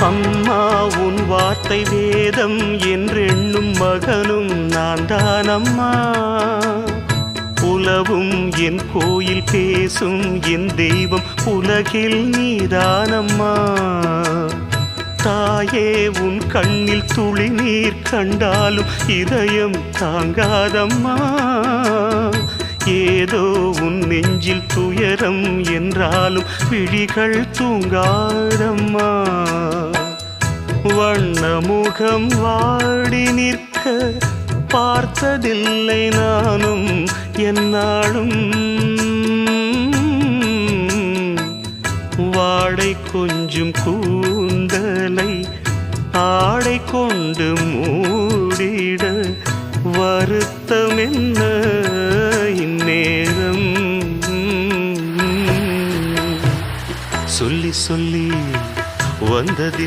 அம்மா உன் வார்த்தை வேதம் என்றெண்ணும் மகனும் நான் தானம்மா. உலவும் என் கோயில் பேசும் என் தெய்வம் உலகில் நீதானம்மா. தாயே உன் கண்ணில் துளி நீர் கண்டாலும் இதயம் தாங்காதம்மா. ஏதோ உன் நெஞ்சில் துயரம் என்றாலும் விழிகள் தூங்காதம்மா. வண்ணமுகம் வாடி நிற்க பார்த்ததில்லை நானும் என்னாலும். வாடை கொஞ்சம் கூந்தலை ஆடை கொண்டு மூடிட வருத்தம் என்ன இந்நேரம். சொல்லி சொல்லி வந்ததில்